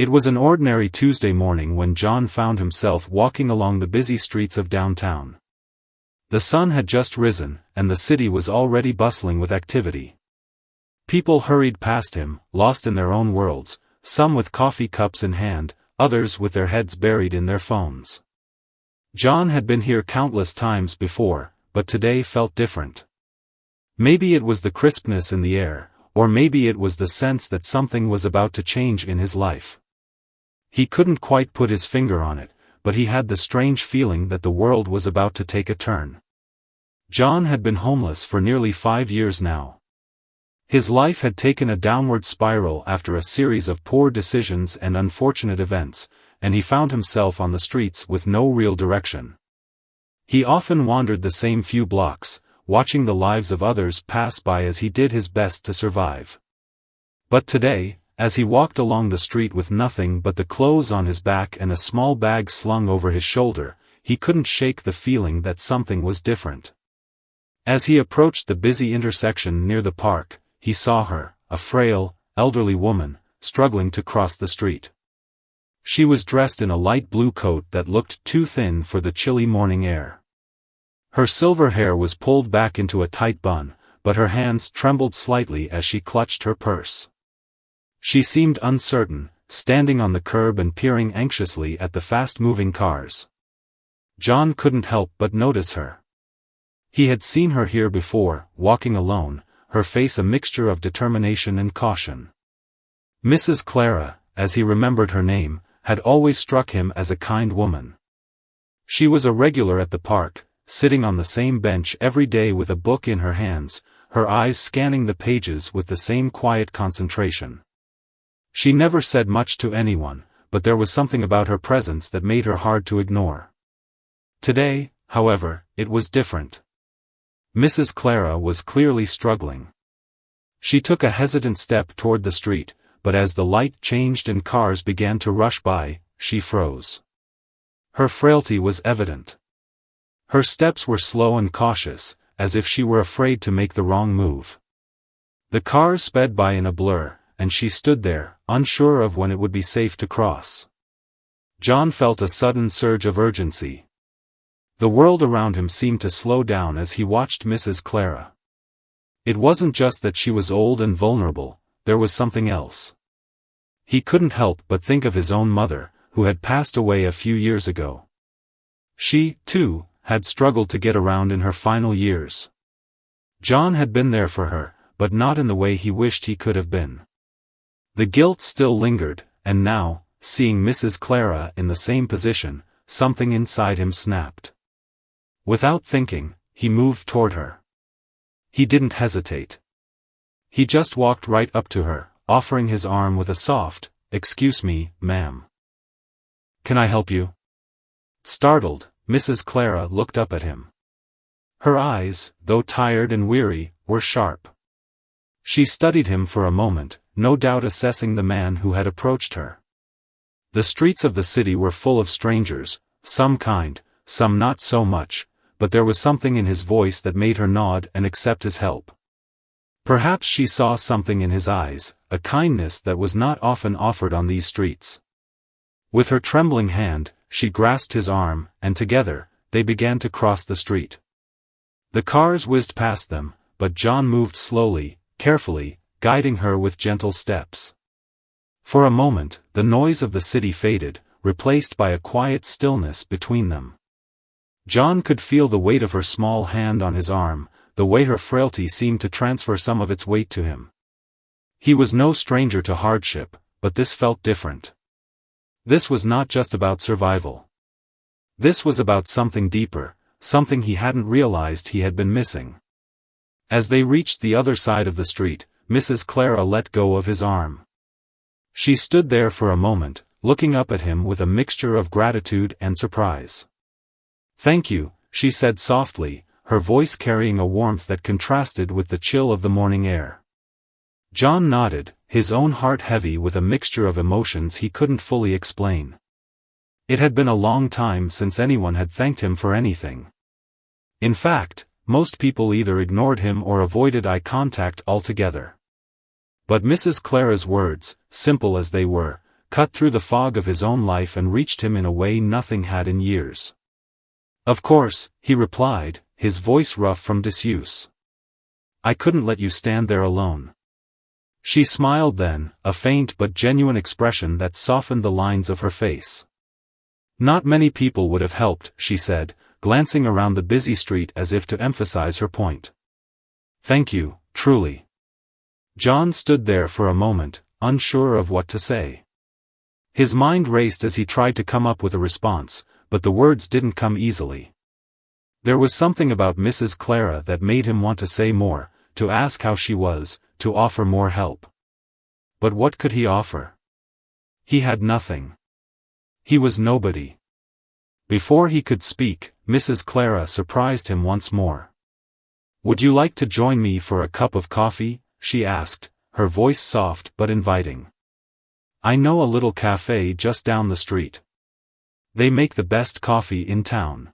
It was an ordinary Tuesday morning when John found himself walking along the busy streets of downtown. The sun had just risen, and the city was already bustling with activity. People hurried past him, lost in their own worlds, some with coffee cups in hand, others with their heads buried in their phones. John had been here countless times before, but today felt different. Maybe it was the crispness in the air, or maybe it was the sense that something was about to change in his life. He couldn't quite put his finger on it, but he had the strange feeling that the world was about to take a turn. John had been homeless for nearly 5 years now. His life had taken a downward spiral after a series of poor decisions and unfortunate events, and he found himself on the streets with no real direction. He often wandered the same few blocks, watching the lives of others pass by as he did his best to survive. But today, as he walked along the street with nothing but the clothes on his back and a small bag slung over his shoulder, he couldn't shake the feeling that something was different. As he approached the busy intersection near the park, he saw her, a frail, elderly woman, struggling to cross the street. She was dressed in a light blue coat that looked too thin for the chilly morning air. Her silver hair was pulled back into a tight bun, but her hands trembled slightly as she clutched her purse. She seemed uncertain, standing on the curb and peering anxiously at the fast-moving cars. John couldn't help but notice her. He had seen her here before, walking alone, her face a mixture of determination and caution. Mrs. Clara, as he remembered her name, had always struck him as a kind woman. She was a regular at the park, sitting on the same bench every day with a book in her hands, her eyes scanning the pages with the same quiet concentration. She never said much to anyone, but there was something about her presence that made her hard to ignore. Today, however, it was different. Mrs. Clara was clearly struggling. She took a hesitant step toward the street, but as the light changed and cars began to rush by, she froze. Her frailty was evident. Her steps were slow and cautious, as if she were afraid to make the wrong move. The cars sped by in a blur, and she stood there, unsure of when it would be safe to cross. John felt a sudden surge of urgency. The world around him seemed to slow down as he watched Mrs. Clara. It wasn't just that she was old and vulnerable, there was something else. He couldn't help but think of his own mother, who had passed away a few years ago. She, too, had struggled to get around in her final years. John had been there for her, but not in the way he wished he could have been. The guilt still lingered, and now, seeing Mrs. Clara in the same position, something inside him snapped. Without thinking, he moved toward her. He didn't hesitate. He just walked right up to her, offering his arm with a soft, "Excuse me, ma'am. Can I help you?" Startled, Mrs. Clara looked up at him. Her eyes, though tired and weary, were sharp. She studied him for a moment, no doubt assessing the man who had approached her. The streets of the city were full of strangers, some kind, some not so much, but there was something in his voice that made her nod and accept his help. Perhaps she saw something in his eyes, a kindness that was not often offered on these streets. With her trembling hand, she grasped his arm, and together, they began to cross the street. The cars whizzed past them, but John moved slowly, carefully, guiding her with gentle steps. For a moment, the noise of the city faded, replaced by a quiet stillness between them. John could feel the weight of her small hand on his arm, the way her frailty seemed to transfer some of its weight to him. He was no stranger to hardship, but this felt different. This was not just about survival. This was about something deeper, something he hadn't realized he had been missing. As they reached the other side of the street, Mrs. Clara let go of his arm. She stood there for a moment, looking up at him with a mixture of gratitude and surprise. "Thank you," she said softly, her voice carrying a warmth that contrasted with the chill of the morning air. John nodded, his own heart heavy with a mixture of emotions he couldn't fully explain. It had been a long time since anyone had thanked him for anything. In fact, most people either ignored him or avoided eye contact altogether. But Mrs. Clara's words, simple as they were, cut through the fog of his own life and reached him in a way nothing had in years. "Of course," he replied, his voice rough from disuse. "I couldn't let you stand there alone." She smiled then, a faint but genuine expression that softened the lines of her face. "Not many people would have helped," she said, glancing around the busy street as if to emphasize her point. "Thank you, truly." John stood there for a moment, unsure of what to say. His mind raced as he tried to come up with a response, but the words didn't come easily. There was something about Mrs. Clara that made him want to say more, to ask how she was, to offer more help. But what could he offer? He had nothing. He was nobody. Before he could speak, Mrs. Clara surprised him once more. "Would you like to join me for a cup of coffee?" she asked, her voice soft but inviting. "I know a little cafe just down the street. They make the best coffee in town."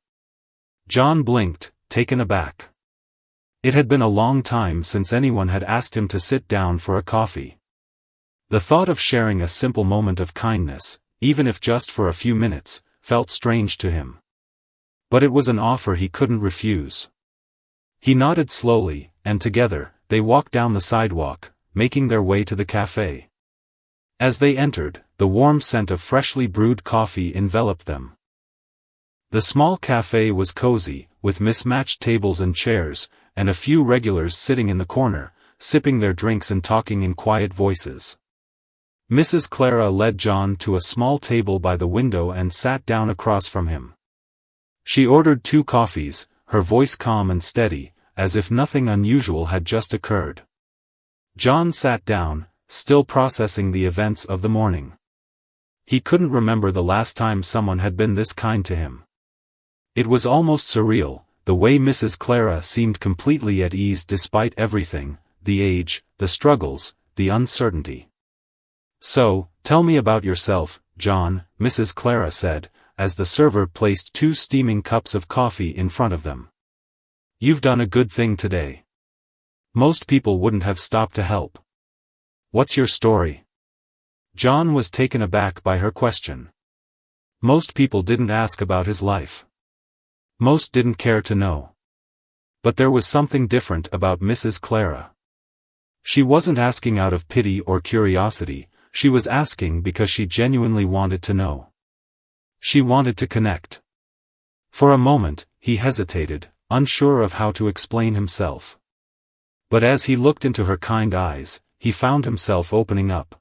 John blinked, taken aback. It had been a long time since anyone had asked him to sit down for a coffee. The thought of sharing a simple moment of kindness, even if just for a few minutes, felt strange to him. But it was an offer he couldn't refuse. He nodded slowly, and together, they walked down the sidewalk, making their way to the cafe. As they entered, the warm scent of freshly brewed coffee enveloped them. The small cafe was cozy, with mismatched tables and chairs, and a few regulars sitting in the corner, sipping their drinks and talking in quiet voices. Mrs. Clara led John to a small table by the window and sat down across from him. She ordered 2 coffees, her voice calm and steady, as if nothing unusual had just occurred. John sat down, still processing the events of the morning. He couldn't remember the last time someone had been this kind to him. It was almost surreal, the way Mrs. Clara seemed completely at ease despite everything, the age, the struggles, the uncertainty. "So, tell me about yourself, John," Mrs. Clara said, as the server placed 2 steaming cups of coffee in front of them. "You've done a good thing today. Most people wouldn't have stopped to help. What's your story?" John was taken aback by her question. Most people didn't ask about his life. Most didn't care to know. But there was something different about Mrs. Clara. She wasn't asking out of pity or curiosity, she was asking because she genuinely wanted to know. She wanted to connect. For a moment, he hesitated, unsure of how to explain himself. But as he looked into her kind eyes, he found himself opening up.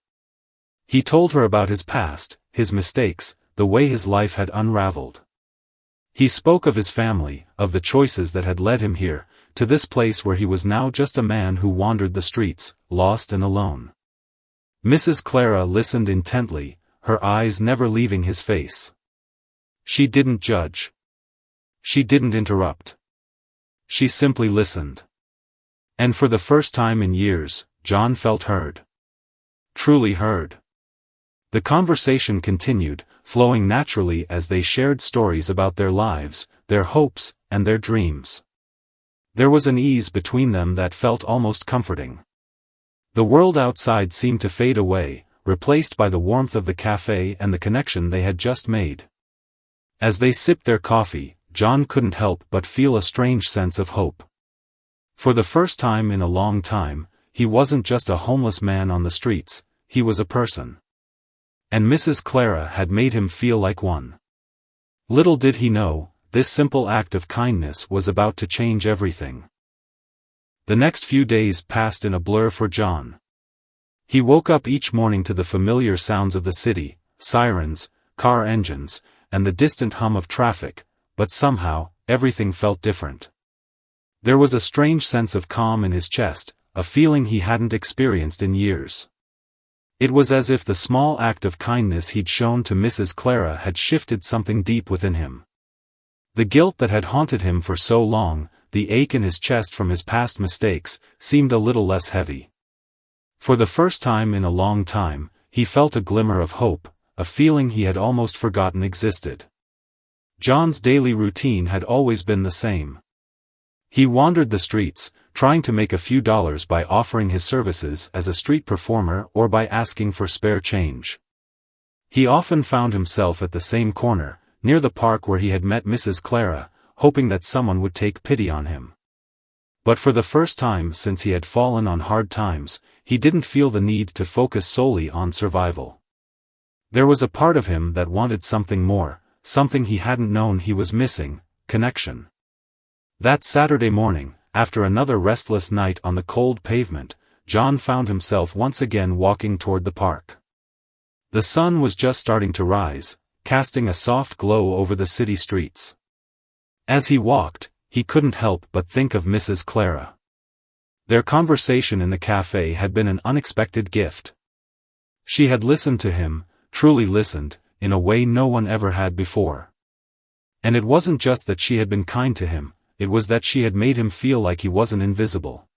He told her about his past, his mistakes, the way his life had unraveled. He spoke of his family, of the choices that had led him here, to this place where he was now just a man who wandered the streets, lost and alone. Mrs. Clara listened intently, her eyes never leaving his face. She didn't judge. She didn't interrupt. She simply listened. And for the first time in years, John felt heard. Truly heard. The conversation continued, flowing naturally as they shared stories about their lives, their hopes, and their dreams. There was an ease between them that felt almost comforting. The world outside seemed to fade away, replaced by the warmth of the cafe and the connection they had just made. As they sipped their coffee, John couldn't help but feel a strange sense of hope. For the first time in a long time, he wasn't just a homeless man on the streets, he was a person. And Mrs. Clara had made him feel like one. Little did he know, this simple act of kindness was about to change everything. The next few days passed in a blur for John. He woke up each morning to the familiar sounds of the city, sirens, car engines, and the distant hum of traffic, but somehow, everything felt different. There was a strange sense of calm in his chest, a feeling he hadn't experienced in years. It was as if the small act of kindness he'd shown to Mrs. Clara had shifted something deep within him. The guilt that had haunted him for so long, the ache in his chest from his past mistakes, seemed a little less heavy. For the first time in a long time, he felt a glimmer of hope, a feeling he had almost forgotten existed. John's daily routine had always been the same. He wandered the streets, trying to make a few dollars by offering his services as a street performer or by asking for spare change. He often found himself at the same corner, near the park where he had met Mrs. Clara, hoping that someone would take pity on him. But for the first time since he had fallen on hard times, he didn't feel the need to focus solely on survival. There was a part of him that wanted something more, something he hadn't known he was missing: connection. That Saturday morning, after another restless night on the cold pavement, John found himself once again walking toward the park. The sun was just starting to rise, casting a soft glow over the city streets. As he walked, he couldn't help but think of Mrs. Clara. Their conversation in the cafe had been an unexpected gift. She had listened to him, truly listened, in a way no one ever had before. And it wasn't just that she had been kind to him, it was that she had made him feel like he wasn't invisible.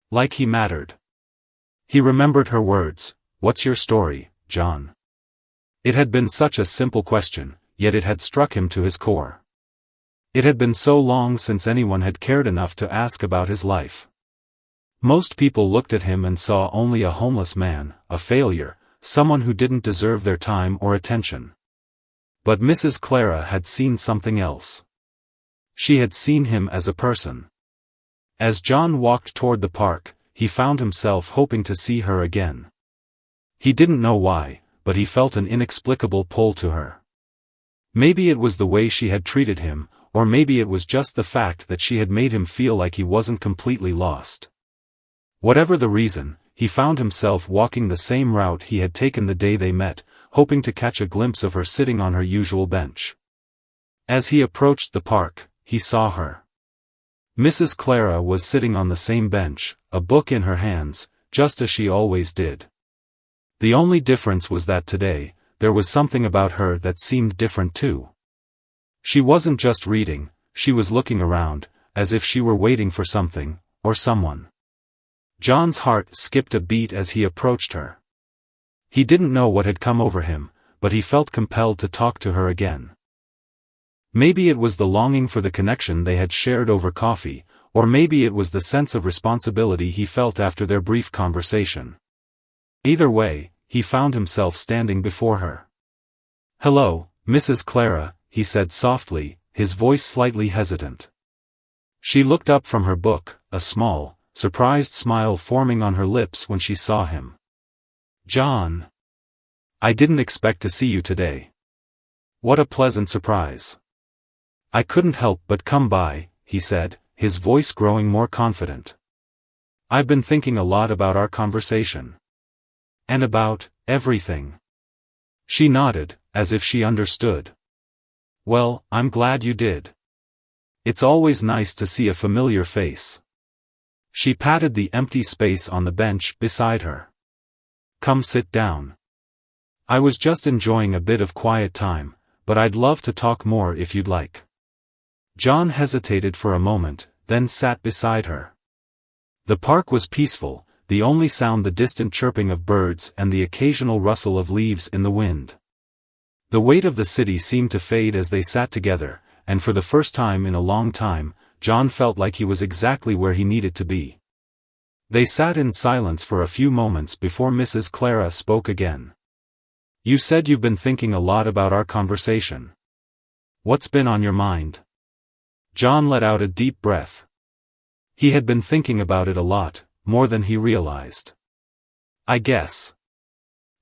Like he mattered. He remembered her words, "What's your story, John?" It had been such a simple question, yet it had struck him to his core. It had been so long since anyone had cared enough to ask about his life. Most people looked at him and saw only a homeless man, a failure, someone who didn't deserve their time or attention. But Mrs. Clara had seen something else. She had seen him as a person. As John walked toward the park, he found himself hoping to see her again. He didn't know why, but he felt an inexplicable pull to her. Maybe it was the way she had treated him, or maybe it was just the fact that she had made him feel like he wasn't completely lost. Whatever the reason, he found himself walking the same route he had taken the day they met, hoping to catch a glimpse of her sitting on her usual bench. As he approached the park, he saw her. Mrs. Clara was sitting on the same bench, a book in her hands, just as she always did. The only difference was that today, there was something about her that seemed different too. She wasn't just reading, she was looking around, as if she were waiting for something, or someone. John's heart skipped a beat as he approached her. He didn't know what had come over him, but he felt compelled to talk to her again. Maybe it was the longing for the connection they had shared over coffee, or maybe it was the sense of responsibility he felt after their brief conversation. Either way, he found himself standing before her. "Hello, Mrs. Clara," he said softly, his voice slightly hesitant. She looked up from her book, a small, surprised smile forming on her lips when she saw him. "John. I didn't expect to see you today. What a pleasant surprise." "I couldn't help but come by," he said, his voice growing more confident. "I've been thinking a lot about our conversation. And about everything." She nodded, as if she understood. "Well, I'm glad you did. It's always nice to see a familiar face." She patted the empty space on the bench beside her. "Come sit down. I was just enjoying a bit of quiet time, but I'd love to talk more if you'd like." John hesitated for a moment, then sat beside her. The park was peaceful, the only sound the distant chirping of birds and the occasional rustle of leaves in the wind. The weight of the city seemed to fade as they sat together, and for the first time in a long time, John felt like he was exactly where he needed to be. They sat in silence for a few moments before Mrs. Clara spoke again. "You said you've been thinking a lot about our conversation. What's been on your mind?" John let out a deep breath. He had been thinking about it a lot, more than he realized. "I guess.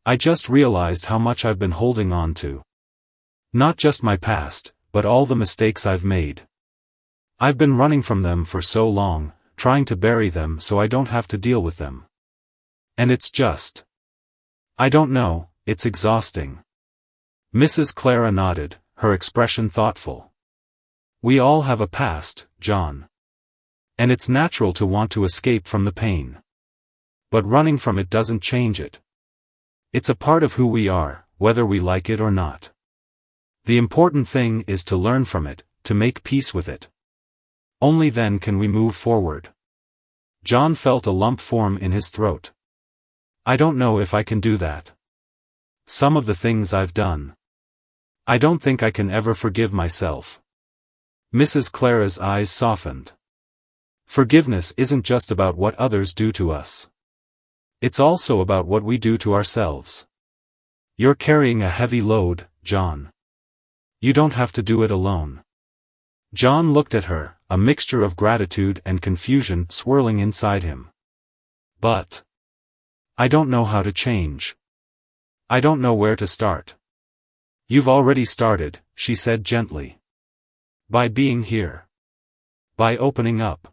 I just realized how much I've been holding on to. Not just my past, but all the mistakes I've made. I've been running from them for so long, trying to bury them so I don't have to deal with them. And it's just... I don't know, it's exhausting." Mrs. Clara nodded, her expression thoughtful. "We all have a past, John. And it's natural to want to escape from the pain. But running from it doesn't change it. It's a part of who we are, whether we like it or not. The important thing is to learn from it, to make peace with it. Only then can we move forward." John felt a lump form in his throat. "I don't know if I can do that. Some of the things I've done. I don't think I can ever forgive myself." Mrs. Clara's eyes softened. "Forgiveness isn't just about what others do to us. It's also about what we do to ourselves. You're carrying a heavy load, John. You don't have to do it alone. John looked at her, a mixture of gratitude and confusion swirling inside him. But I don't know how to change. I don't know where to start. You've already started, she said gently. By being here. By opening up.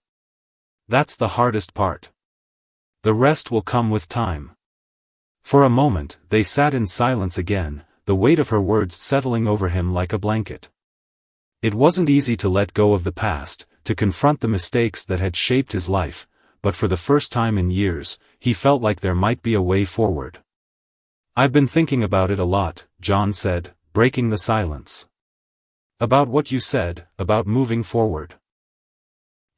That's the hardest part. The rest will come with time. For a moment, they sat in silence again, the weight of her words settling over him like a blanket. It wasn't easy to let go of the past, to confront the mistakes that had shaped his life, but for the first time in years, he felt like there might be a way forward. I've been thinking about it a lot, John said, breaking the silence. About what you said, about moving forward.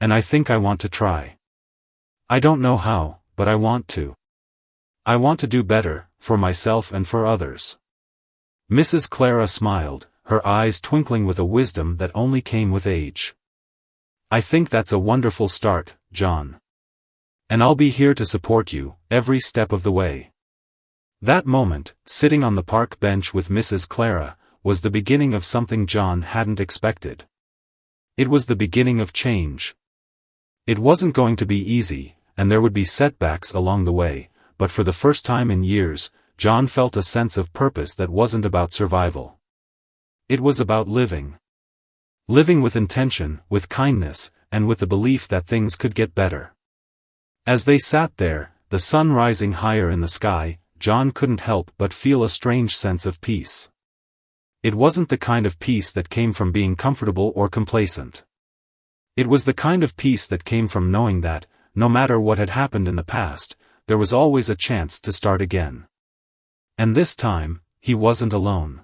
And I think I want to try. I don't know how, but I want to. I want to do better, for myself and for others. Mrs. Clara smiled, her eyes twinkling with a wisdom that only came with age. I think that's a wonderful start, John. And I'll be here to support you, every step of the way. That moment, sitting on the park bench with Mrs. Clara, was the beginning of something John hadn't expected. It was the beginning of change. It wasn't going to be easy, and there would be setbacks along the way, but for the first time in years, John felt a sense of purpose that wasn't about survival. It was about living. Living with intention, with kindness, and with the belief that things could get better. As they sat there, the sun rising higher in the sky, John couldn't help but feel a strange sense of peace. It wasn't the kind of peace that came from being comfortable or complacent. It was the kind of peace that came from knowing that, no matter what had happened in the past, there was always a chance to start again. And this time, he wasn't alone.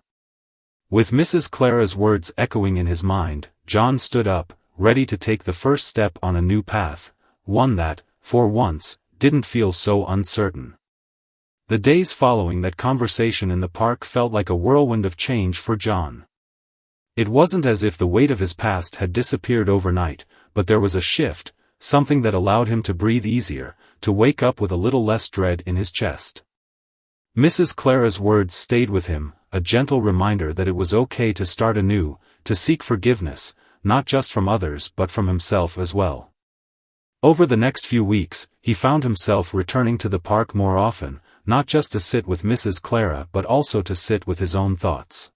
With Mrs. Clara's words echoing in his mind, John stood up, ready to take the first step on a new path, one that, for once, didn't feel so uncertain. The days following that conversation in the park felt like a whirlwind of change for John. It wasn't as if the weight of his past had disappeared overnight, but there was a shift, something that allowed him to breathe easier, to wake up with a little less dread in his chest. Mrs. Clara's words stayed with him, a gentle reminder that it was okay to start anew, to seek forgiveness, not just from others but from himself as well. Over the next few weeks, he found himself returning to the park more often, not just to sit with Mrs. Clara but also to sit with his own thoughts.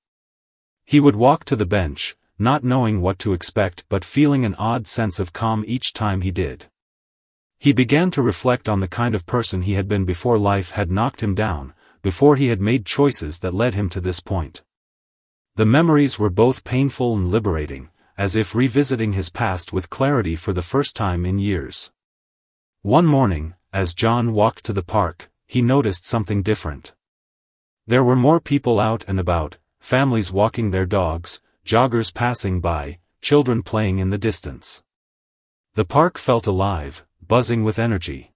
He would walk to the bench, not knowing what to expect but feeling an odd sense of calm each time he did. He began to reflect on the kind of person he had been before life had knocked him down, before he had made choices that led him to this point. The memories were both painful and liberating, as if revisiting his past with clarity for the first time in years. One morning, as John walked to the park, he noticed something different. There were more people out and about, families walking their dogs, joggers passing by, children playing in the distance. The park felt alive, buzzing with energy.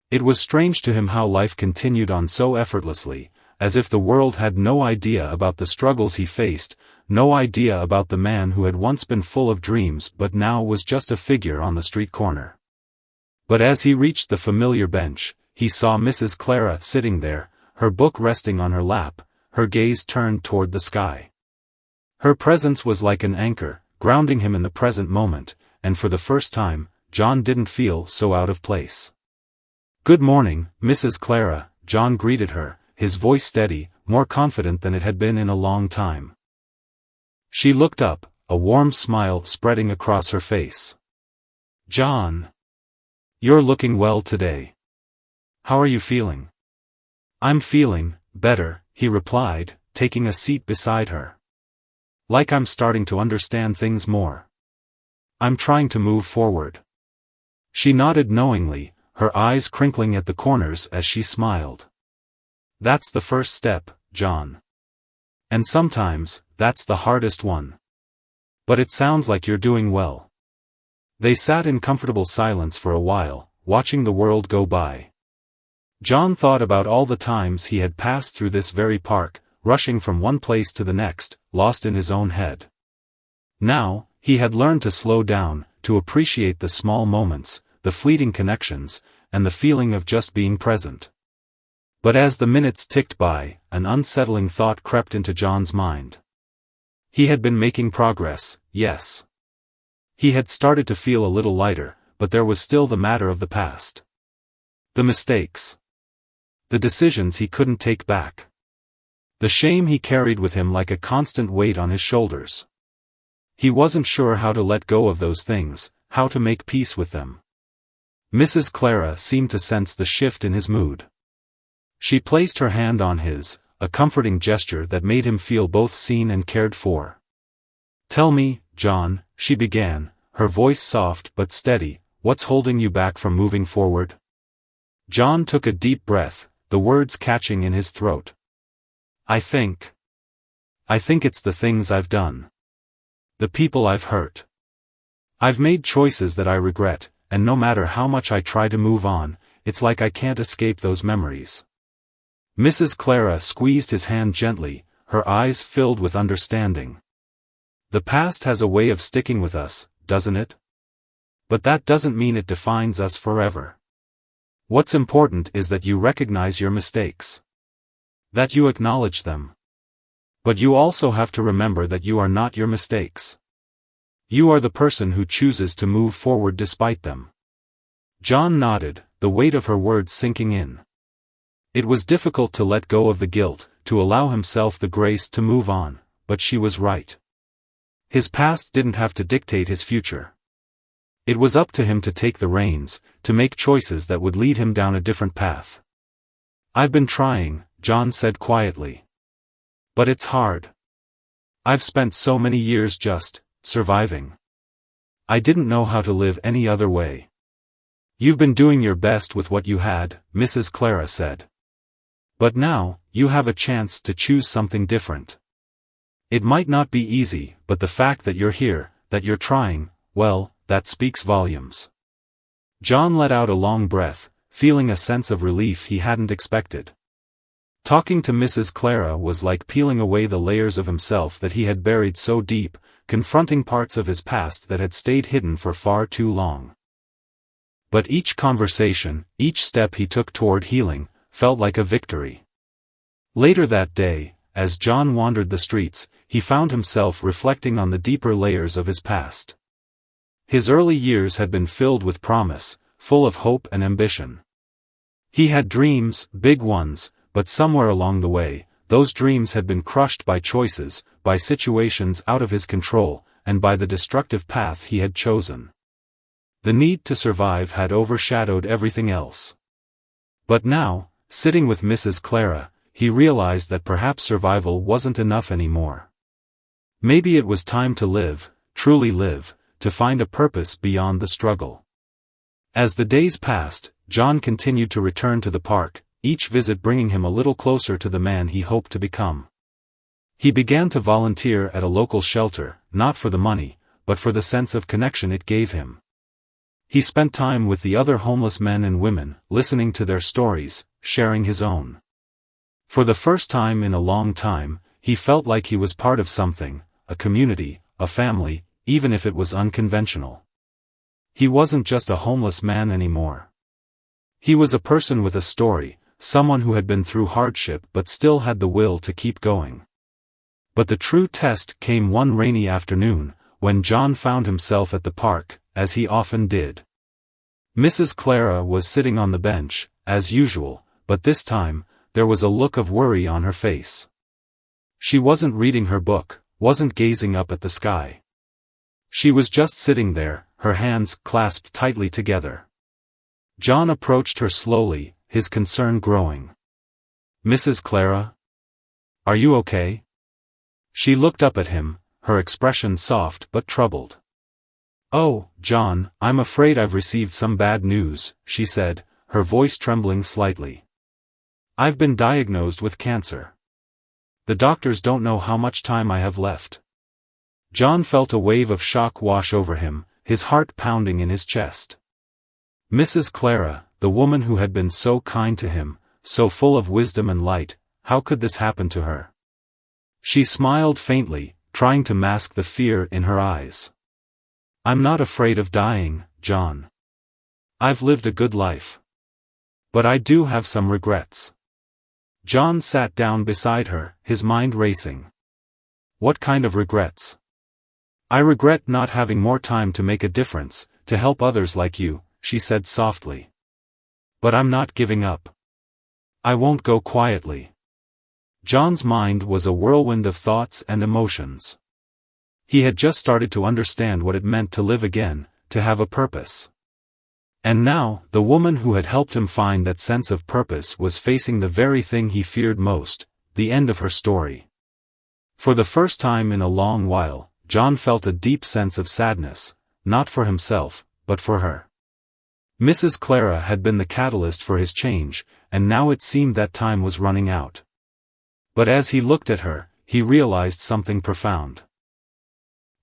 It was strange to him how life continued on so effortlessly, as if the world had no idea about the struggles he faced, no idea about the man who had once been full of dreams but now was just a figure on the street corner. But as he reached the familiar bench, he saw Mrs. Clara sitting there, her book resting on her lap, her gaze turned toward the sky. Her presence was like an anchor, grounding him in the present moment, and for the first time, John didn't feel so out of place. "Good morning, Mrs. Clara," John greeted her, his voice steady, more confident than it had been in a long time. She looked up, a warm smile spreading across her face. "John. You're looking well today. How are you feeling?" "I'm feeling better," he replied, taking a seat beside her. "Like I'm starting to understand things more. I'm trying to move forward." She nodded knowingly, her eyes crinkling at the corners as she smiled. "That's the first step, John. And sometimes, that's the hardest one. But it sounds like you're doing well." They sat in comfortable silence for a while, watching the world go by. John thought about all the times he had passed through this very park, rushing from one place to the next, lost in his own head. Now, he had learned to slow down, to appreciate the small moments, the fleeting connections, and the feeling of just being present. But as the minutes ticked by, an unsettling thought crept into John's mind. He had been making progress, yes. He had started to feel a little lighter, but there was still the matter of the past. The mistakes. The decisions he couldn't take back. The shame he carried with him like a constant weight on his shoulders. He wasn't sure how to let go of those things, how to make peace with them. Mrs. Clara seemed to sense the shift in his mood. She placed her hand on his, a comforting gesture that made him feel both seen and cared for. "Tell me, John," she began, her voice soft but steady, "what's holding you back from moving forward?" John took a deep breath, the words catching in his throat. I think it's the things I've done. The people I've hurt. I've made choices that I regret, and no matter how much I try to move on, it's like I can't escape those memories." Mrs. Clara squeezed his hand gently, her eyes filled with understanding. "The past has a way of sticking with us, doesn't it? But that doesn't mean it defines us forever. What's important is that you recognize your mistakes. That you acknowledge them. But you also have to remember that you are not your mistakes. You are the person who chooses to move forward despite them." John nodded, the weight of her words sinking in. It was difficult to let go of the guilt, to allow himself the grace to move on, but she was right. His past didn't have to dictate his future. It was up to him to take the reins, to make choices that would lead him down a different path. "I've been trying," John said quietly. "But it's hard. I've spent so many years just surviving. I didn't know how to live any other way." "You've been doing your best with what you had," Mrs. Clara said. "But now, you have a chance to choose something different. It might not be easy, but the fact that you're here, that you're trying, well, that speaks volumes." John let out a long breath, feeling a sense of relief he hadn't expected. Talking to Mrs. Clara was like peeling away the layers of himself that he had buried so deep, confronting parts of his past that had stayed hidden for far too long. But each conversation, each step he took toward healing, felt like a victory. Later that day, as John wandered the streets, he found himself reflecting on the deeper layers of his past. His early years had been filled with promise, full of hope and ambition. He had dreams, big ones, but somewhere along the way, those dreams had been crushed by choices, by situations out of his control, and by the destructive path he had chosen. The need to survive had overshadowed everything else. But now, sitting with Mrs. Clara, he realized that perhaps survival wasn't enough anymore. Maybe it was time to live, truly live, to find a purpose beyond the struggle. As the days passed, John continued to return to the park, each visit bringing him a little closer to the man he hoped to become. He began to volunteer at a local shelter, not for the money, but for the sense of connection it gave him. He spent time with the other homeless men and women, listening to their stories, sharing his own. For the first time in a long time, he felt like he was part of something, a community, a family, even if it was unconventional. He wasn't just a homeless man anymore. He was a person with a story, someone who had been through hardship but still had the will to keep going. But the true test came one rainy afternoon, when John found himself at the park, as he often did. Mrs. Clara was sitting on the bench, as usual, but this time, there was a look of worry on her face. She wasn't reading her book, wasn't gazing up at the sky. She was just sitting there, her hands clasped tightly together. John approached her slowly, his concern growing. "Mrs. Clara? Are you okay?" She looked up at him, her expression soft but troubled. "Oh, John, I'm afraid I've received some bad news," she said, her voice trembling slightly. "I've been diagnosed with cancer. The doctors don't know how much time I have left." John felt a wave of shock wash over him, his heart pounding in his chest. Mrs. Clara, the woman who had been so kind to him, so full of wisdom and light, how could this happen to her? She smiled faintly, trying to mask the fear in her eyes. "I'm not afraid of dying, John. I've lived a good life. But I do have some regrets. John sat down beside her, his mind racing. What kind of regrets? I regret not having more time to make a difference, to help others like you, she said softly. But I'm not giving up. I won't go quietly. John's mind was a whirlwind of thoughts and emotions. He had just started to understand what it meant to live again, to have a purpose. And now, the woman who had helped him find that sense of purpose was facing the very thing he feared most, the end of her story. For the first time in a long while, John felt a deep sense of sadness, not for himself, but for her. Mrs. Clara had been the catalyst for his change, and now it seemed that time was running out. But as he looked at her, he realized something profound.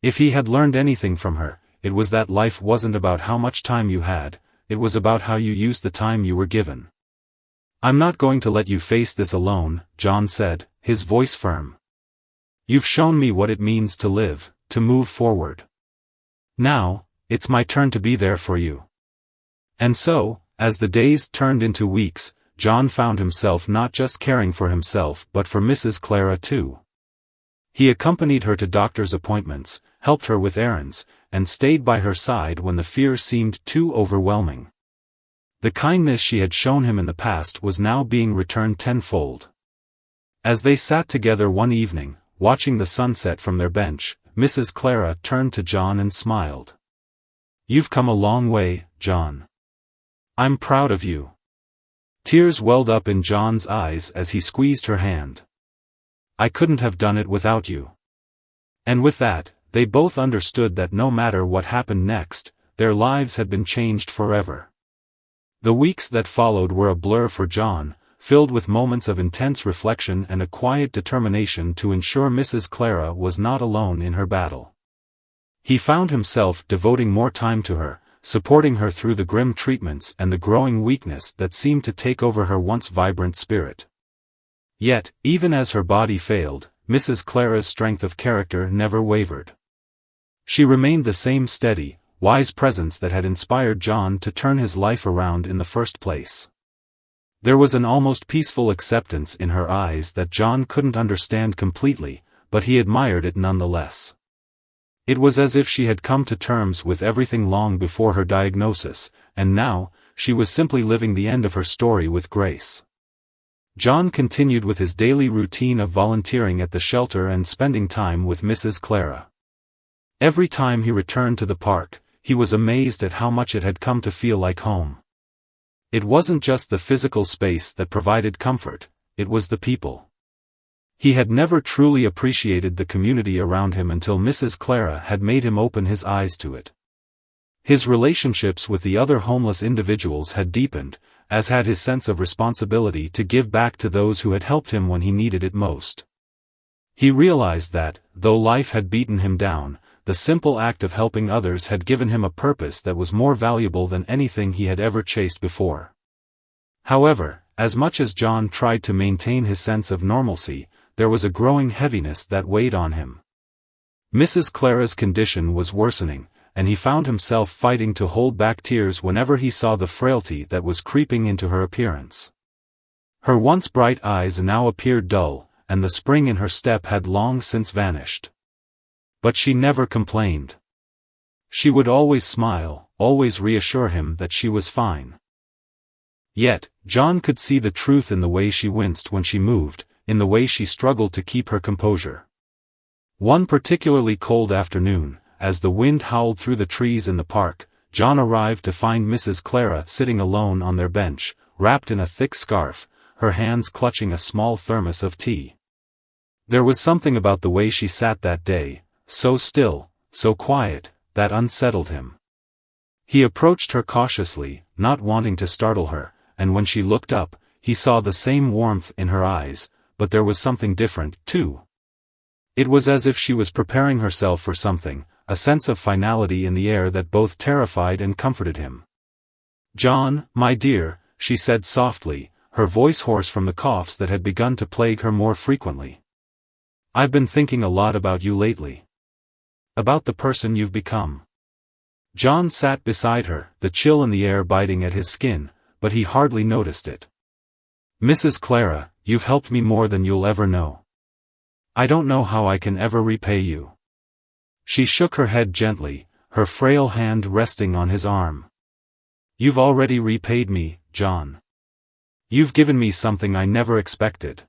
If he had learned anything from her, it was that life wasn't about how much time you had, it was about how you used the time you were given. I'm not going to let you face this alone, John said, his voice firm. You've shown me what it means to live, to move forward. Now, it's my turn to be there for you. And so, as the days turned into weeks, John found himself not just caring for himself but for Mrs. Clara too. He accompanied her to doctor's appointments, helped her with errands, and stayed by her side when the fear seemed too overwhelming. The kindness she had shown him in the past was now being returned tenfold. As they sat together one evening, watching the sunset from their bench, Mrs. Clara turned to John and smiled. You've come a long way, John. I'm proud of you. Tears welled up in John's eyes as he squeezed her hand. I couldn't have done it without you. And with that, they both understood that no matter what happened next, their lives had been changed forever. The weeks that followed were a blur for John, filled with moments of intense reflection and a quiet determination to ensure Mrs. Clara was not alone in her battle. He found himself devoting more time to her, supporting her through the grim treatments and the growing weakness that seemed to take over her once vibrant spirit. Yet, even as her body failed, Mrs. Clara's strength of character never wavered. She remained the same steady, wise presence that had inspired John to turn his life around in the first place. There was an almost peaceful acceptance in her eyes that John couldn't understand completely, but he admired it nonetheless. It was as if she had come to terms with everything long before her diagnosis, and now, she was simply living the end of her story with grace. John continued with his daily routine of volunteering at the shelter and spending time with Mrs. Clara. Every time he returned to the park, he was amazed at how much it had come to feel like home. It wasn't just the physical space that provided comfort, it was the people. He had never truly appreciated the community around him until Mrs. Clara had made him open his eyes to it. His relationships with the other homeless individuals had deepened, as had his sense of responsibility to give back to those who had helped him when he needed it most. He realized that, though life had beaten him down, the simple act of helping others had given him a purpose that was more valuable than anything he had ever chased before. However, as much as John tried to maintain his sense of normalcy, there was a growing heaviness that weighed on him. Mrs. Clara's condition was worsening, and he found himself fighting to hold back tears whenever he saw the frailty that was creeping into her appearance. Her once bright eyes now appeared dull, and the spring in her step had long since vanished. But she never complained. She would always smile, always reassure him that she was fine. Yet, John could see the truth in the way she winced when she moved, in the way she struggled to keep her composure. One particularly cold afternoon, as the wind howled through the trees in the park, John arrived to find Mrs. Clara sitting alone on their bench, wrapped in a thick scarf, her hands clutching a small thermos of tea. There was something about the way she sat that day, so still, so quiet, that unsettled him. He approached her cautiously, not wanting to startle her, and when she looked up, he saw the same warmth in her eyes, but there was something different, too. It was as if she was preparing herself for something, a sense of finality in the air that both terrified and comforted him. "John, my dear," she said softly, her voice hoarse from the coughs that had begun to plague her more frequently. "I've been thinking a lot about you lately. About the person you've become." John sat beside her, the chill in the air biting at his skin, but he hardly noticed it. "Mrs. Clara, you've helped me more than you'll ever know. I don't know how I can ever repay you." She shook her head gently, her frail hand resting on his arm. "You've already repaid me, John. You've given me something I never expected.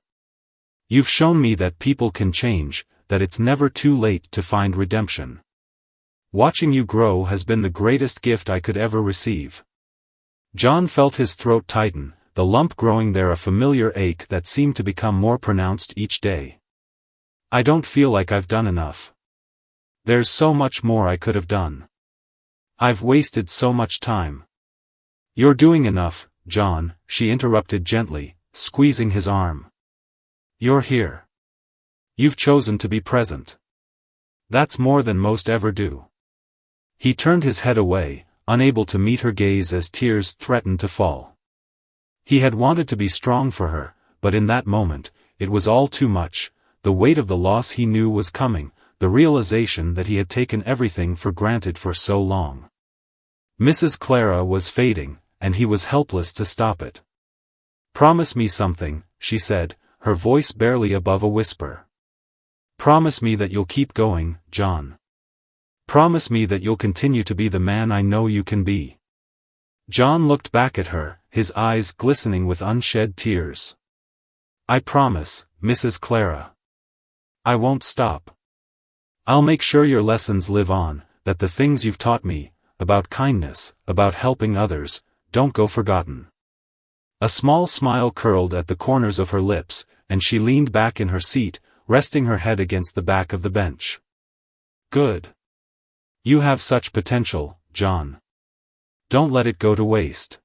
You've shown me that people can change, that it's never too late to find redemption. Watching you grow has been the greatest gift I could ever receive." John felt his throat tighten, the lump growing there a familiar ache that seemed to become more pronounced each day. "I don't feel like I've done enough. There's so much more I could have done. I've wasted so much time." "You're doing enough, John," she interrupted gently, squeezing his arm. "You're here. You've chosen to be present. That's more than most ever do." He turned his head away, unable to meet her gaze as tears threatened to fall. He had wanted to be strong for her, but in that moment, it was all too much. The weight of the loss he knew was coming, the realization that he had taken everything for granted for so long. Mrs. Clara was fading, and he was helpless to stop it. "Promise me something," she said, her voice barely above a whisper. "Promise me that you'll keep going, John. Promise me that you'll continue to be the man I know you can be." John looked back at her, his eyes glistening with unshed tears. "I promise, Mrs. Clara. I won't stop. I'll make sure your lessons live on, that the things you've taught me, about kindness, about helping others, don't go forgotten." A small smile curled at the corners of her lips, and she leaned back in her seat, resting her head against the back of the bench. "Good. You have such potential, John. Don't let it go to waste."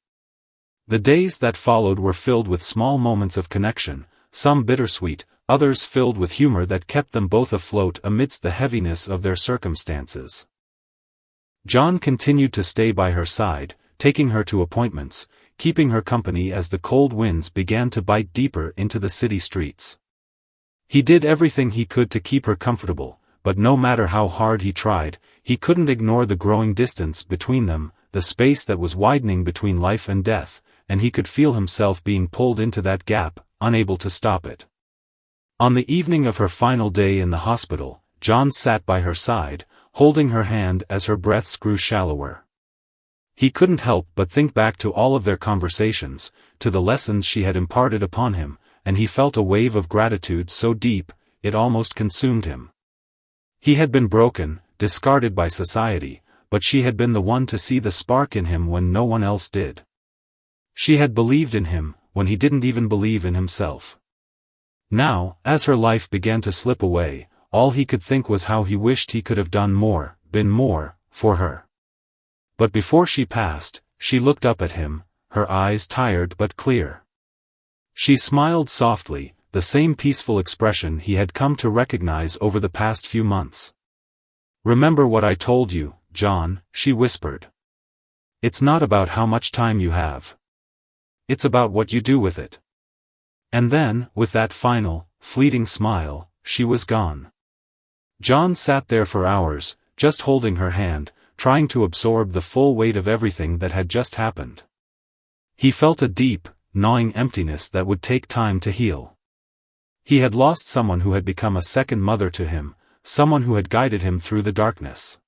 The days that followed were filled with small moments of connection, some bittersweet, others filled with humor that kept them both afloat amidst the heaviness of their circumstances. John continued to stay by her side, taking her to appointments, keeping her company as the cold winds began to bite deeper into the city streets. He did everything he could to keep her comfortable, but no matter how hard he tried, he couldn't ignore the growing distance between them, the space that was widening between life and death, and he could feel himself being pulled into that gap, unable to stop it. On the evening of her final day in the hospital, John sat by her side, holding her hand as her breaths grew shallower. He couldn't help but think back to all of their conversations, to the lessons she had imparted upon him, and he felt a wave of gratitude so deep, it almost consumed him. He had been broken, discarded by society, but she had been the one to see the spark in him when no one else did. She had believed in him, when he didn't even believe in himself. Now, as her life began to slip away, all he could think was how he wished he could have done more, been more, for her. But before she passed, she looked up at him, her eyes tired but clear. She smiled softly, the same peaceful expression he had come to recognize over the past few months. "Remember what I told you, John," she whispered. "It's not about how much time you have. It's about what you do with it." And then, with that final, fleeting smile, she was gone. John sat there for hours, just holding her hand, trying to absorb the full weight of everything that had just happened. He felt a deep, gnawing emptiness that would take time to heal. He had lost someone who had become a second mother to him, someone who had guided him through the darkness.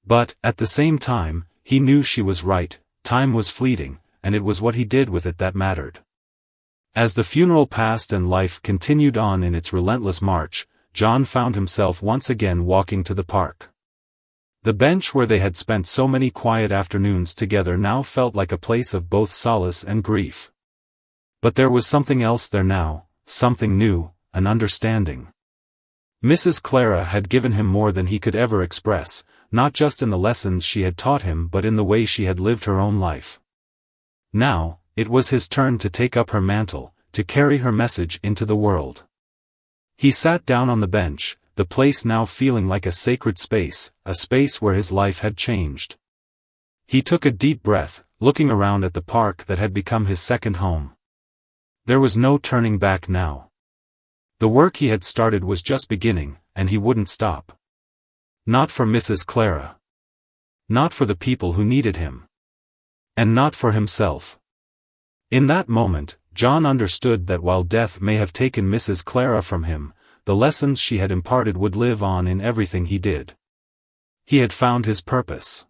But, at the same time, he knew she was right, time was fleeting, and it was what he did with it that mattered. As the funeral passed and life continued on in its relentless march, John found himself once again walking to the park. The bench where they had spent so many quiet afternoons together now felt like a place of both solace and grief. But there was something else there now, something new, an understanding. Mrs. Clara had given him more than he could ever express, not just in the lessons she had taught him but in the way she had lived her own life. Now, it was his turn to take up her mantle, to carry her message into the world. He sat down on the bench, the place now feeling like a sacred space, a space where his life had changed. He took a deep breath, looking around at the park that had become his second home. There was no turning back now. The work he had started was just beginning, and he wouldn't stop. Not for Mrs. Clara. Not for the people who needed him. And not for himself. In that moment, John understood that while death may have taken Mrs. Clara from him, the lessons she had imparted would live on in everything he did. He had found his purpose.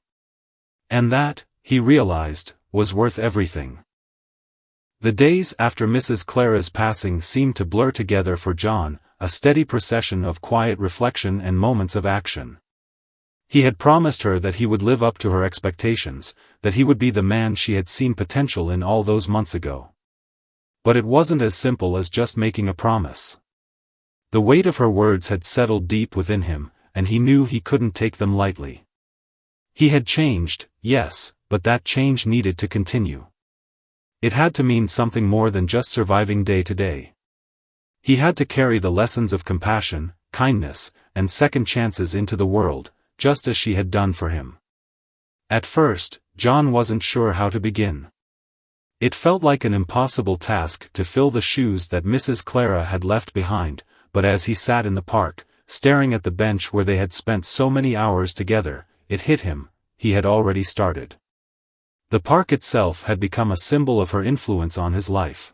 And that, he realized, was worth everything. The days after Mrs. Clara's passing seemed to blur together for John, a steady procession of quiet reflection and moments of action. He had promised her that he would live up to her expectations, that he would be the man she had seen potential in all those months ago. But it wasn't as simple as just making a promise. The weight of her words had settled deep within him, and he knew he couldn't take them lightly. He had changed, yes, but that change needed to continue. It had to mean something more than just surviving day to day. He had to carry the lessons of compassion, kindness, and second chances into the world, just as she had done for him. At first, John wasn't sure how to begin. It felt like an impossible task to fill the shoes that Mrs. Clara had left behind, but as he sat in the park, staring at the bench where they had spent so many hours together, it hit him, he had already started. The park itself had become a symbol of her influence on his life.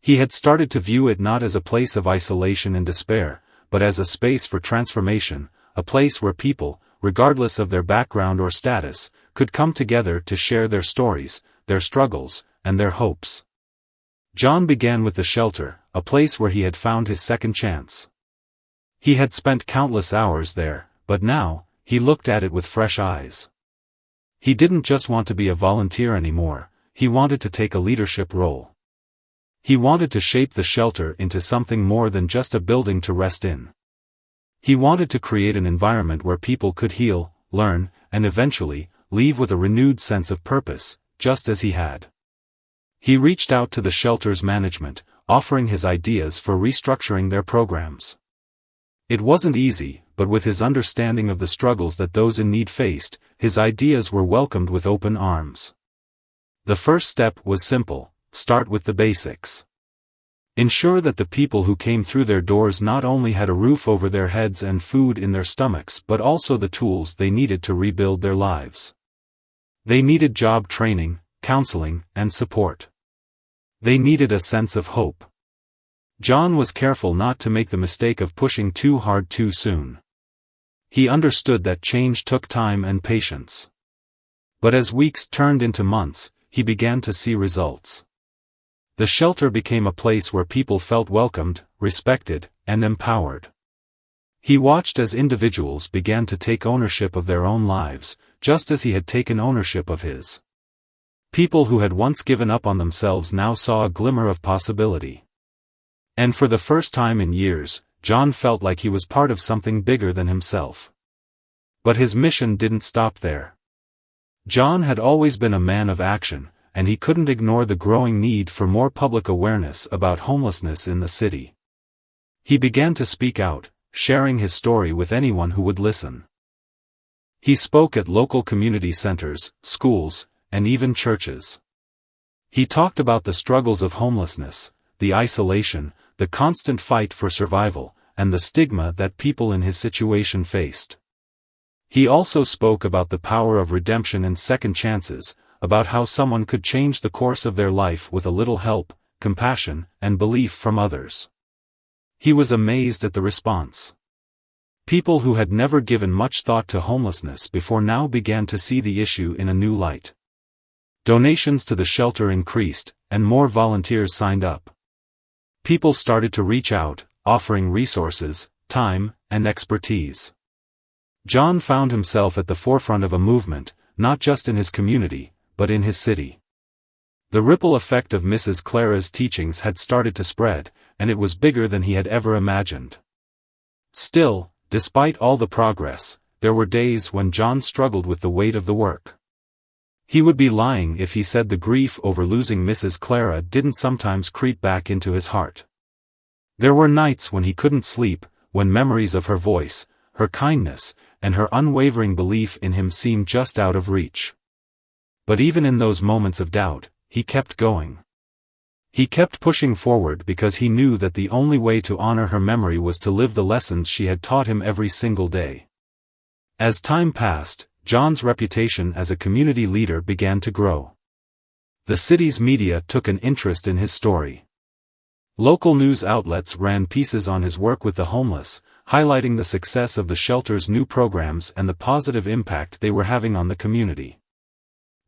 He had started to view it not as a place of isolation and despair, but as a space for transformation, a place where people, regardless of their background or status, could come together to share their stories, their struggles, and their hopes. John began with the shelter, a place where he had found his second chance. He had spent countless hours there, but now, he looked at it with fresh eyes. He didn't just want to be a volunteer anymore, he wanted to take a leadership role. He wanted to shape the shelter into something more than just a building to rest in. He wanted to create an environment where people could heal, learn, and eventually, leave with a renewed sense of purpose, just as he had. He reached out to the shelter's management, offering his ideas for restructuring their programs. It wasn't easy, but with his understanding of the struggles that those in need faced, his ideas were welcomed with open arms. The first step was simple: start with the basics. Ensure that the people who came through their doors not only had a roof over their heads and food in their stomachs but also the tools they needed to rebuild their lives. They needed job training, counseling, and support. They needed a sense of hope. John was careful not to make the mistake of pushing too hard too soon. He understood that change took time and patience. But as weeks turned into months, he began to see results. The shelter became a place where people felt welcomed, respected, and empowered. He watched as individuals began to take ownership of their own lives, just as he had taken ownership of his. People who had once given up on themselves now saw a glimmer of possibility. And for the first time in years, John felt like he was part of something bigger than himself. But his mission didn't stop there. John had always been a man of action, and he couldn't ignore the growing need for more public awareness about homelessness in the city. He began to speak out, sharing his story with anyone who would listen. He spoke at local community centers, schools, and even churches. He talked about the struggles of homelessness, the isolation, the constant fight for survival, and the stigma that people in his situation faced. He also spoke about the power of redemption and second chances, about how someone could change the course of their life with a little help, compassion, and belief from others. He was amazed at the response. People who had never given much thought to homelessness before now began to see the issue in a new light. Donations to the shelter increased, and more volunteers signed up. People started to reach out, offering resources, time, and expertise. John found himself at the forefront of a movement, not just in his community, but in his city. The ripple effect of Mrs. Clara's teachings had started to spread, and it was bigger than he had ever imagined. Still, despite all the progress, there were days when John struggled with the weight of the work. He would be lying if he said the grief over losing Mrs. Clara didn't sometimes creep back into his heart. There were nights when he couldn't sleep, when memories of her voice, her kindness, and her unwavering belief in him seemed just out of reach. But even in those moments of doubt, he kept going. He kept pushing forward because he knew that the only way to honor her memory was to live the lessons she had taught him every single day. As time passed, John's reputation as a community leader began to grow. The city's media took an interest in his story. Local news outlets ran pieces on his work with the homeless, highlighting the success of the shelter's new programs and the positive impact they were having on the community.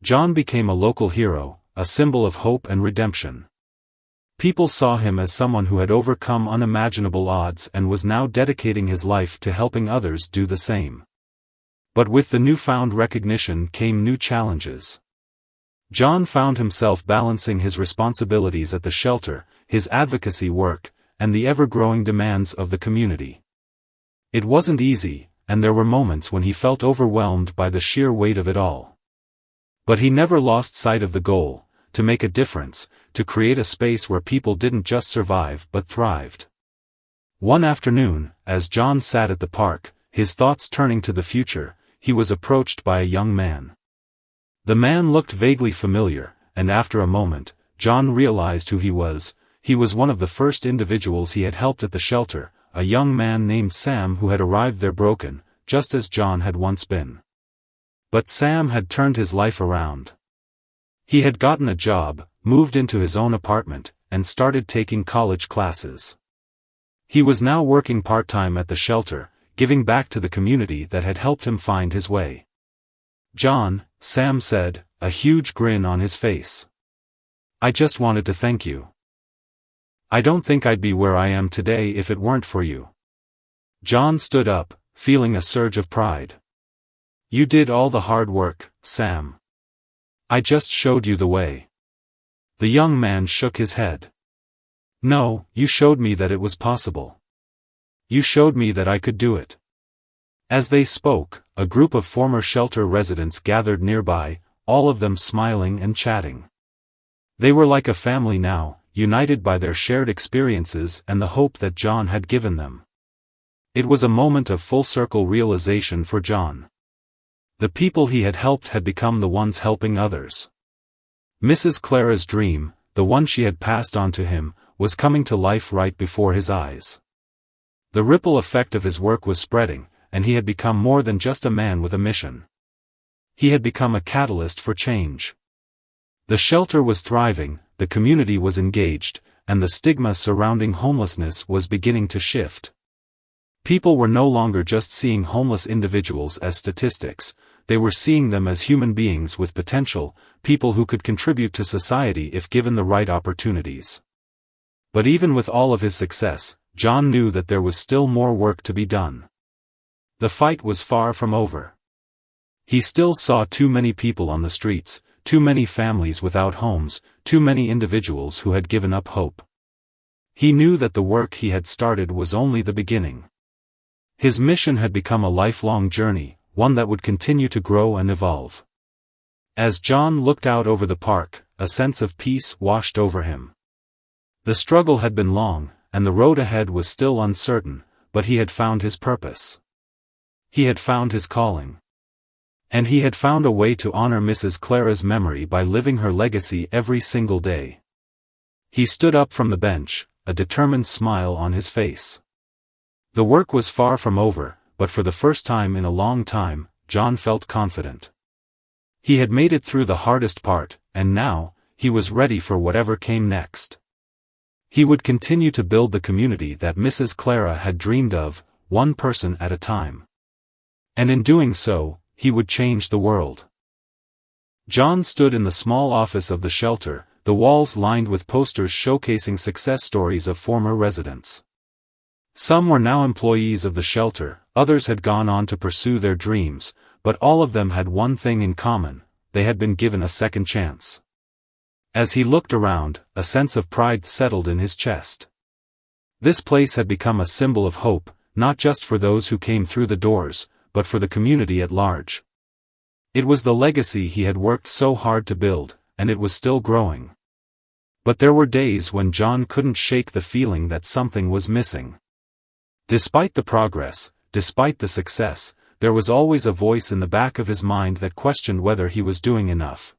John became a local hero, a symbol of hope and redemption. People saw him as someone who had overcome unimaginable odds and was now dedicating his life to helping others do the same. But with the newfound recognition came new challenges. John found himself balancing his responsibilities at the shelter, his advocacy work, and the ever-growing demands of the community. It wasn't easy, and there were moments when he felt overwhelmed by the sheer weight of it all. But he never lost sight of the goal: to make a difference, to create a space where people didn't just survive but thrived. One afternoon, as John sat at the park, his thoughts turning to the future, he was approached by a young man. The man looked vaguely familiar, and after a moment, John realized who he was. He was one of the first individuals he had helped at the shelter, a young man named Sam who had arrived there broken, just as John had once been. But Sam had turned his life around. He had gotten a job, moved into his own apartment, and started taking college classes. He was now working part-time at the shelter, giving back to the community that had helped him find his way. "John," Sam said, a huge grin on his face. "I just wanted to thank you. I don't think I'd be where I am today if it weren't for you." John stood up, feeling a surge of pride. "You did all the hard work, Sam. I just showed you the way." The young man shook his head. "No, you showed me that it was possible. You showed me that I could do it." As they spoke, a group of former shelter residents gathered nearby, all of them smiling and chatting. They were like a family now, united by their shared experiences and the hope that John had given them. It was a moment of full-circle realization for John. The people he had helped had become the ones helping others. Mrs. Clara's dream, the one she had passed on to him, was coming to life right before his eyes. The ripple effect of his work was spreading, and he had become more than just a man with a mission. He had become a catalyst for change. The shelter was thriving, the community was engaged, and the stigma surrounding homelessness was beginning to shift. People were no longer just seeing homeless individuals as statistics, they were seeing them as human beings with potential, people who could contribute to society if given the right opportunities. But even with all of his success, John knew that there was still more work to be done. The fight was far from over. He still saw too many people on the streets, too many families without homes, too many individuals who had given up hope. He knew that the work he had started was only the beginning. His mission had become a lifelong journey, one that would continue to grow and evolve. As John looked out over the park, a sense of peace washed over him. The struggle had been long, and the road ahead was still uncertain, but he had found his purpose. He had found his calling. And he had found a way to honor Mrs. Clara's memory by living her legacy every single day. He stood up from the bench, a determined smile on his face. The work was far from over, but for the first time in a long time, John felt confident. He had made it through the hardest part, and now, he was ready for whatever came next. He would continue to build the community that Mrs. Clara had dreamed of, one person at a time. And in doing so, he would change the world. John stood in the small office of the shelter, the walls lined with posters showcasing success stories of former residents. Some were now employees of the shelter, others had gone on to pursue their dreams, but all of them had one thing in common: they had been given a second chance. As he looked around, a sense of pride settled in his chest. This place had become a symbol of hope, not just for those who came through the doors, but for the community at large. It was the legacy he had worked so hard to build, and it was still growing. But there were days when John couldn't shake the feeling that something was missing. Despite the progress, despite the success, there was always a voice in the back of his mind that questioned whether he was doing enough.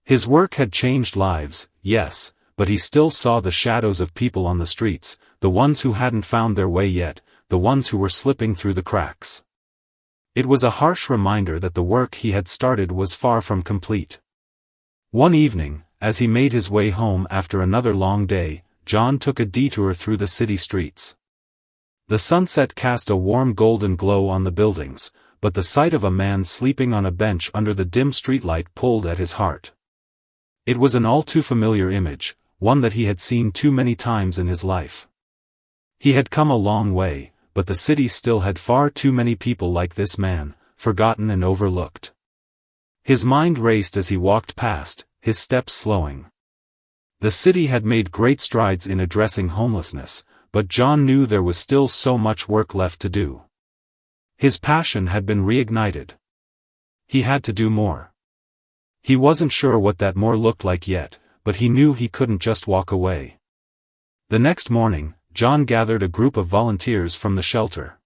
His work had changed lives, yes, but he still saw the shadows of people on the streets, the ones who hadn't found their way yet, the ones who were slipping through the cracks. It was a harsh reminder that the work he had started was far from complete. One evening, as he made his way home after another long day, John took a detour through the city streets. The sunset cast a warm golden glow on the buildings, but the sight of a man sleeping on a bench under the dim streetlight pulled at his heart. It was an all too familiar image, one that he had seen too many times in his life. He had come a long way, but the city still had far too many people like this man, forgotten and overlooked. His mind raced as he walked past, his steps slowing. The city had made great strides in addressing homelessness, but John knew there was still so much work left to do. His passion had been reignited. He had to do more. He wasn't sure what that more looked like yet, but he knew he couldn't just walk away. The next morning, John gathered a group of volunteers from the shelter.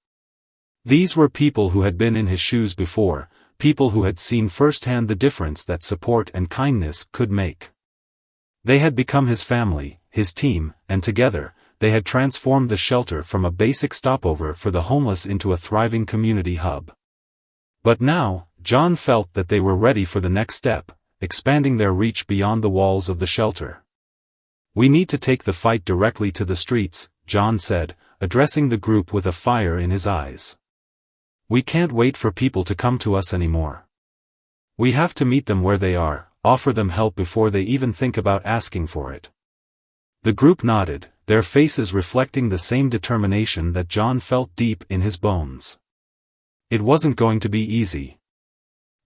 These were people who had been in his shoes before, people who had seen firsthand the difference that support and kindness could make. They had become his family, his team, and together, they had transformed the shelter from a basic stopover for the homeless into a thriving community hub. But now, John felt that they were ready for the next step, expanding their reach beyond the walls of the shelter. "We need to take the fight directly to the streets," John said, addressing the group with a fire in his eyes. "We can't wait for people to come to us anymore. We have to meet them where they are, offer them help before they even think about asking for it." The group nodded, their faces reflecting the same determination that John felt deep in his bones. It wasn't going to be easy.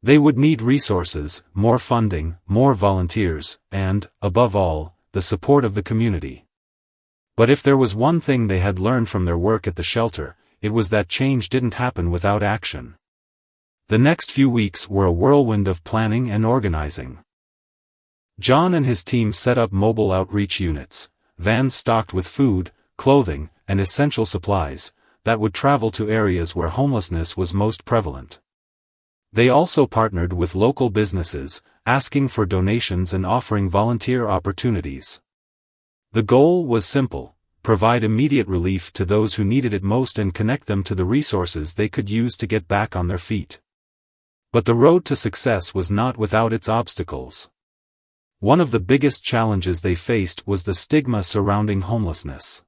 They would need resources, more funding, more volunteers, and, above all, the support of the community. But if there was one thing they had learned from their work at the shelter, it was that change didn't happen without action. The next few weeks were a whirlwind of planning and organizing. John and his team set up mobile outreach units, vans stocked with food, clothing, and essential supplies, that would travel to areas where homelessness was most prevalent. They also partnered with local businesses, asking for donations and offering volunteer opportunities. The goal was simple: provide immediate relief to those who needed it most and connect them to the resources they could use to get back on their feet. But the road to success was not without its obstacles. One of the biggest challenges they faced was the stigma surrounding homelessness.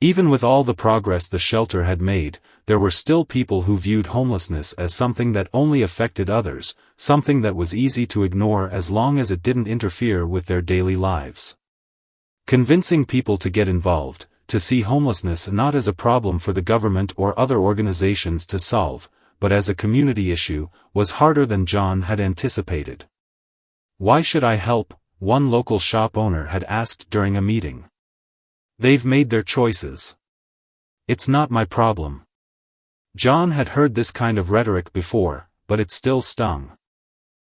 Even with all the progress the shelter had made, there were still people who viewed homelessness as something that only affected others, something that was easy to ignore as long as it didn't interfere with their daily lives. Convincing people to get involved, to see homelessness not as a problem for the government or other organizations to solve, but as a community issue, was harder than John had anticipated. "Why should I help?" one local shop owner had asked during a meeting. "They've made their choices. It's not my problem." John had heard this kind of rhetoric before, but it still stung.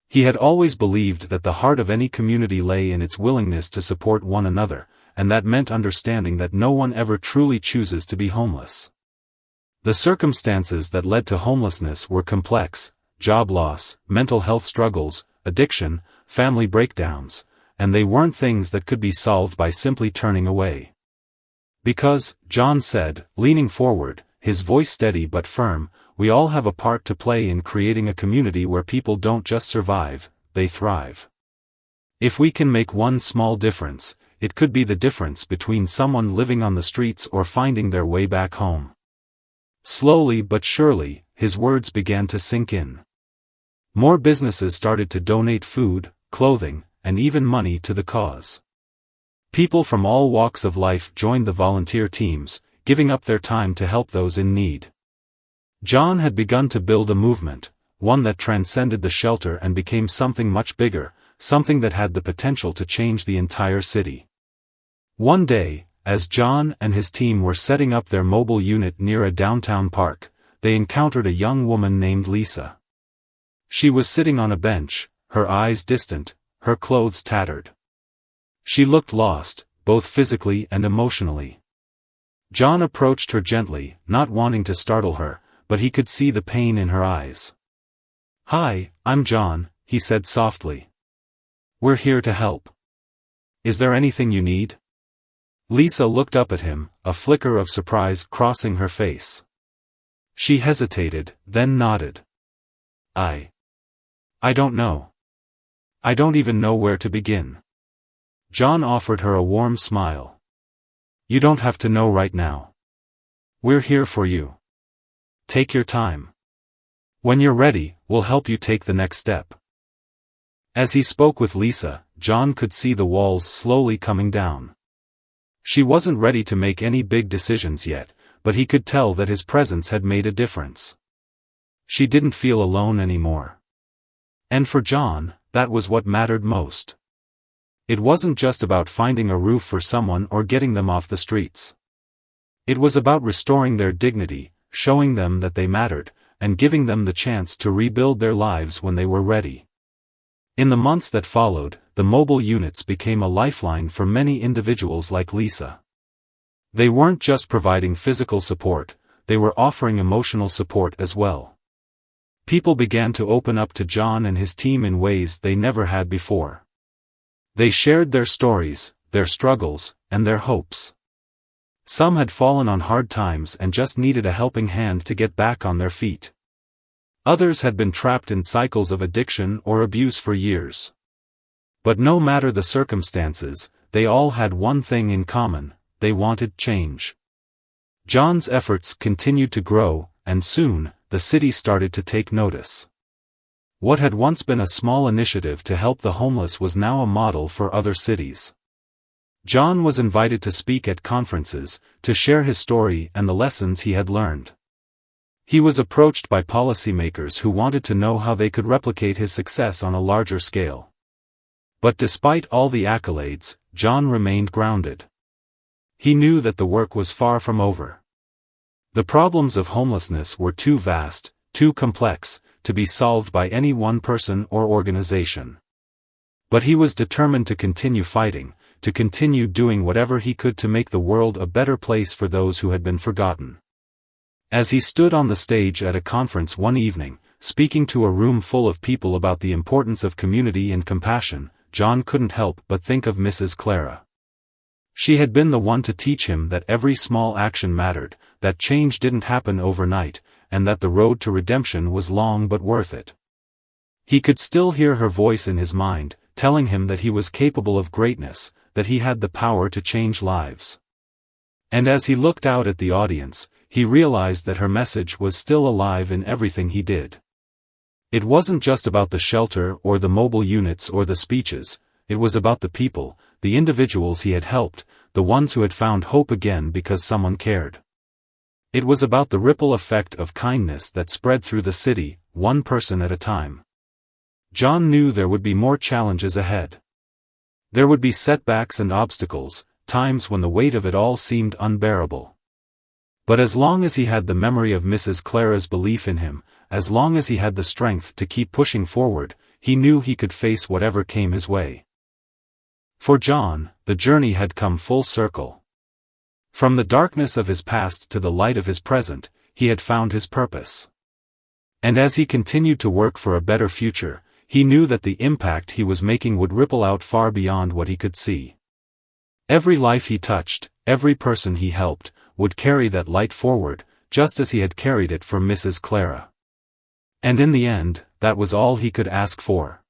He had always believed that the heart of any community lay in its willingness to support one another, and that meant understanding that no one ever truly chooses to be homeless. The circumstances that led to homelessness were complex: job loss, mental health struggles, addiction, family breakdowns, and they weren't things that could be solved by simply turning away. "Because," John said, leaning forward, his voice steady but firm, "we all have a part to play in creating a community where people don't just survive, they thrive. If we can make one small difference, it could be the difference between someone living on the streets or finding their way back home." Slowly but surely, his words began to sink in. More businesses started to donate food, clothing, and even money to the cause. People from all walks of life joined the volunteer teams, giving up their time to help those in need. John had begun to build a movement, one that transcended the shelter and became something much bigger, something that had the potential to change the entire city. One day, as John and his team were setting up their mobile unit near a downtown park, they encountered a young woman named Lisa. She was sitting on a bench, her eyes distant, her clothes tattered. She looked lost, both physically and emotionally. John approached her gently, not wanting to startle her, but he could see the pain in her eyes. "Hi, I'm John," he said softly. "We're here to help. Is there anything you need?" Lisa looked up at him, a flicker of surprise crossing her face. She hesitated, then nodded. I don't know. I don't even know where to begin." John offered her a warm smile. "You don't have to know right now. We're here for you. Take your time. When you're ready, we'll help you take the next step." As he spoke with Lisa, John could see the walls slowly coming down. She wasn't ready to make any big decisions yet, but he could tell that his presence had made a difference. She didn't feel alone anymore. And for John, that was what mattered most. It wasn't just about finding a roof for someone or getting them off the streets. It was about restoring their dignity, showing them that they mattered, and giving them the chance to rebuild their lives when they were ready. In the months that followed, the mobile units became a lifeline for many individuals like Lisa. They weren't just providing physical support, they were offering emotional support as well. People began to open up to John and his team in ways they never had before. They shared their stories, their struggles, and their hopes. Some had fallen on hard times and just needed a helping hand to get back on their feet. Others had been trapped in cycles of addiction or abuse for years. But no matter the circumstances, they all had one thing in common: they wanted change. John's efforts continued to grow, and soon, the city started to take notice. What had once been a small initiative to help the homeless was now a model for other cities. John was invited to speak at conferences, to share his story and the lessons he had learned. He was approached by policymakers who wanted to know how they could replicate his success on a larger scale. But despite all the accolades, John remained grounded. He knew that the work was far from over. The problems of homelessness were too vast, too complex, to be solved by any one person or organization. But he was determined to continue fighting, to continue doing whatever he could to make the world a better place for those who had been forgotten. As he stood on the stage at a conference one evening, speaking to a room full of people about the importance of community and compassion, John couldn't help but think of Mrs. Clara. She had been the one to teach him that every small action mattered, that change didn't happen overnight, and that the road to redemption was long but worth it. He could still hear her voice in his mind, telling him that he was capable of greatness, that he had the power to change lives. And as he looked out at the audience, he realized that her message was still alive in everything he did. It wasn't just about the shelter or the mobile units or the speeches, it was about the people, the individuals he had helped, the ones who had found hope again because someone cared. It was about the ripple effect of kindness that spread through the city, one person at a time. John knew there would be more challenges ahead. There would be setbacks and obstacles, times when the weight of it all seemed unbearable. But as long as he had the memory of Mrs. Clara's belief in him, as long as he had the strength to keep pushing forward, he knew he could face whatever came his way. For John, the journey had come full circle. From the darkness of his past to the light of his present, he had found his purpose. And as he continued to work for a better future, he knew that the impact he was making would ripple out far beyond what he could see. Every life he touched, every person he helped, would carry that light forward, just as he had carried it for Mrs. Clara. And in the end, that was all he could ask for.